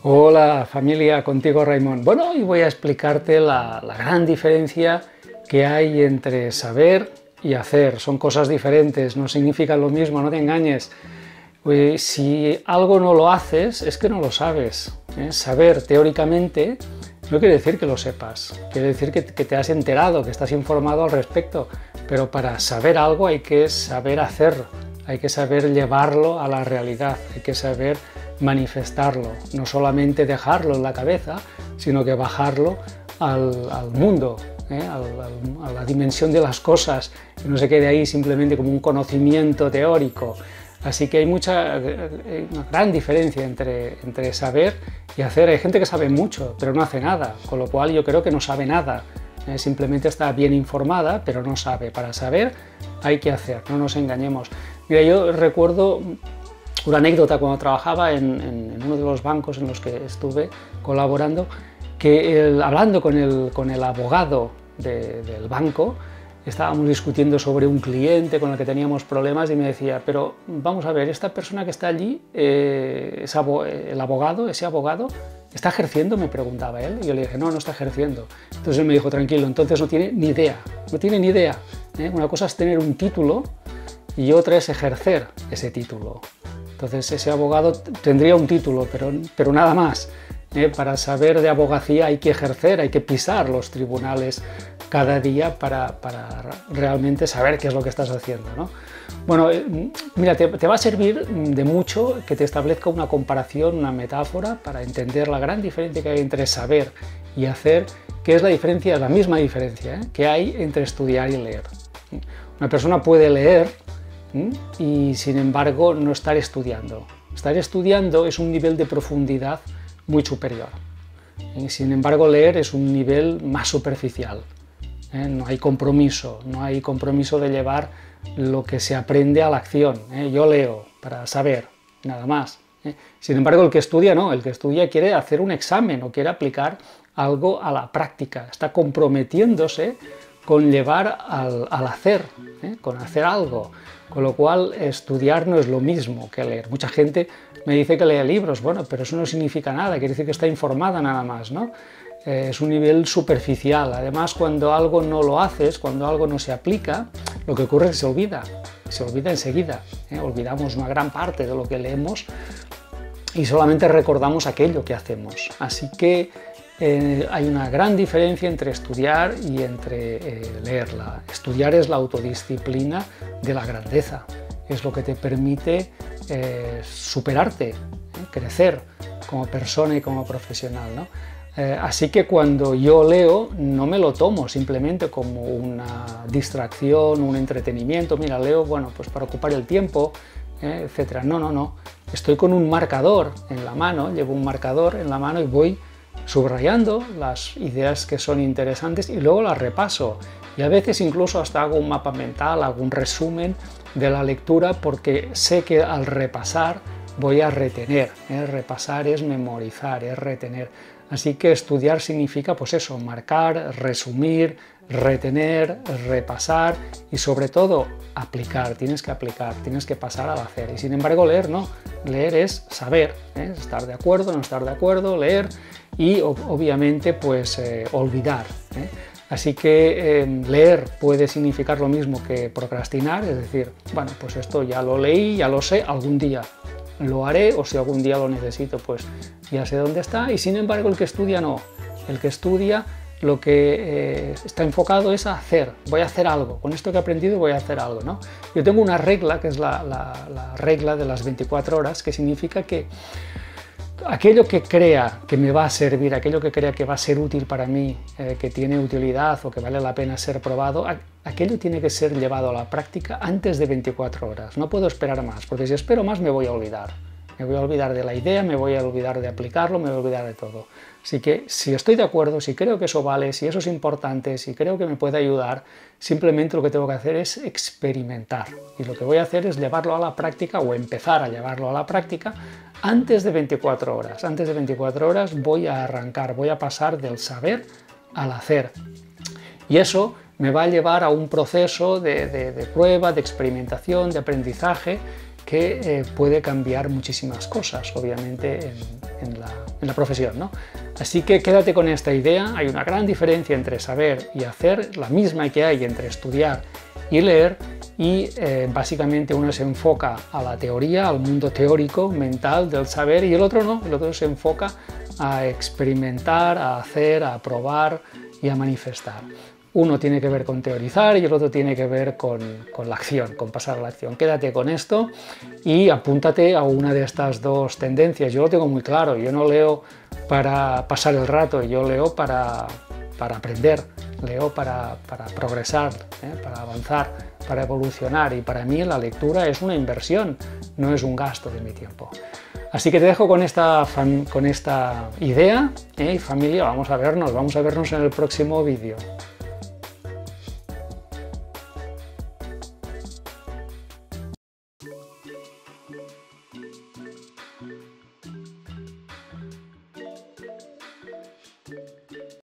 Hola familia, contigo Raimón. Bueno, hoy voy a explicarte la gran diferencia que hay entre saber y hacer. Son cosas diferentes, no significan lo mismo, no te engañes. Si algo no lo haces, es que no lo sabes. Saber teóricamente no quiere decir que lo sepas, quiere decir que te has enterado, que estás informado al respecto, pero para saber algo hay que saber hacer, hay que saber llevarlo a la realidad, hay que saber manifestarlo, no solamente dejarlo en la cabeza, sino que bajarlo al mundo, a la dimensión de las cosas, que no se quede ahí simplemente como un conocimiento teórico. Así que hay una gran diferencia entre saber y hacer. Hay gente que sabe mucho, pero no hace nada, con lo cual yo creo que no sabe nada. Simplemente está bien informada, pero no sabe. Para saber hay que hacer, no nos engañemos. Mira, yo recuerdo una anécdota cuando trabajaba en uno de los bancos en los que estuve colaborando, que hablando con el abogado del banco, estábamos discutiendo sobre un cliente con el que teníamos problemas y me decía, pero vamos a ver, esta persona que está allí, ese abogado, ¿está ejerciendo?, me preguntaba él, y yo le dije, no, no está ejerciendo. Entonces él me dijo, tranquilo, entonces no tiene ni idea, no tiene ni idea. Una cosa es tener un título y otra es ejercer ese título. Entonces ese abogado tendría un título, pero nada más. Para saber de abogacía hay que ejercer, hay que pisar los tribunales cada día para realmente saber qué es lo que estás haciendo, ¿no? Bueno, mira, te va a servir de mucho que te establezca una comparación, una metáfora, para entender la gran diferencia que hay entre saber y hacer, que es la misma diferencia que hay entre estudiar y leer. Una persona puede leer y sin embargo no estar estudiando. Estar estudiando es un nivel de profundidad muy superior. Y sin embargo leer es un nivel más superficial. No hay compromiso de llevar lo que se aprende a la acción. Yo leo para saber, nada más. Sin embargo el que estudia no, el que estudia quiere hacer un examen o quiere aplicar algo a la práctica, está comprometiéndose con llevar al hacer, con hacer algo. Con lo cual, estudiar no es lo mismo que leer. Mucha gente me dice que lee libros, bueno, pero eso no significa nada, quiere decir que está informada nada más, ¿no? Es un nivel superficial. Además, cuando algo no lo haces, cuando algo no se aplica, lo que ocurre es que se olvida enseguida. Olvidamos una gran parte de lo que leemos y solamente recordamos aquello que hacemos. Así que hay una gran diferencia entre estudiar y entre leerla. Estudiar es la autodisciplina de la grandeza, es lo que te permite superarte, crecer como persona y como profesional, ¿no? Así que cuando yo leo no me lo tomo simplemente como una distracción, un entretenimiento, mira, leo, bueno, pues para ocupar el tiempo, etc. No. Estoy con un marcador en la mano, llevo un marcador en la mano y voy subrayando las ideas que son interesantes y luego las repaso. Y a veces incluso hasta hago un mapa mental, hago un resumen de la lectura porque sé que al repasar voy a retener. Repasar es memorizar, es retener. Así que estudiar significa pues eso, marcar, resumir, retener, repasar y sobre todo aplicar, tienes que pasar al hacer. Y sin embargo leer no, leer es saber, estar de acuerdo, no estar de acuerdo, leer y obviamente pues olvidar. Así que leer puede significar lo mismo que procrastinar, es decir, bueno, pues esto ya lo leí, ya lo sé, algún día lo haré, o si algún día lo necesito, pues ya sé dónde está. Y sin embargo el que estudia no, el que estudia lo que está enfocado es a hacer, voy a hacer algo, con esto que he aprendido voy a hacer algo, ¿no? Yo tengo una regla que es la regla de las 24 horas, que significa que aquello que crea que me va a servir, aquello que crea que va a ser útil para mí, que tiene utilidad o que vale la pena ser probado, aquello tiene que ser llevado a la práctica antes de 24 horas. No puedo esperar más, porque si espero más me voy a olvidar. Me voy a olvidar de la idea, me voy a olvidar de aplicarlo, me voy a olvidar de todo. Así que si estoy de acuerdo, si creo que eso vale, si eso es importante, si creo que me puede ayudar, simplemente lo que tengo que hacer es experimentar. Y lo que voy a hacer es llevarlo a la práctica o empezar a llevarlo a la práctica antes de 24 horas. Antes de 24 horas voy a arrancar, voy a pasar del saber al hacer. Y eso me va a llevar a un proceso de prueba, de experimentación, de aprendizaje, que puede cambiar muchísimas cosas, obviamente, en la profesión, ¿no? Así que quédate con esta idea. Hay una gran diferencia entre saber y hacer, la misma que hay entre estudiar y leer, y básicamente uno se enfoca a la teoría, al mundo teórico, mental del saber, y el otro no, el otro se enfoca a experimentar, a hacer, a probar y a manifestar. Uno tiene que ver con teorizar y el otro tiene que ver con la acción, con pasar a la acción. Quédate con esto y apúntate a una de estas dos tendencias. Yo lo tengo muy claro, yo no leo para pasar el rato, yo leo para aprender, leo para progresar, para avanzar, para evolucionar, y para mí la lectura es una inversión, no es un gasto de mi tiempo. Así que te dejo con esta idea, y familia, vamos a vernos en el próximo vídeo.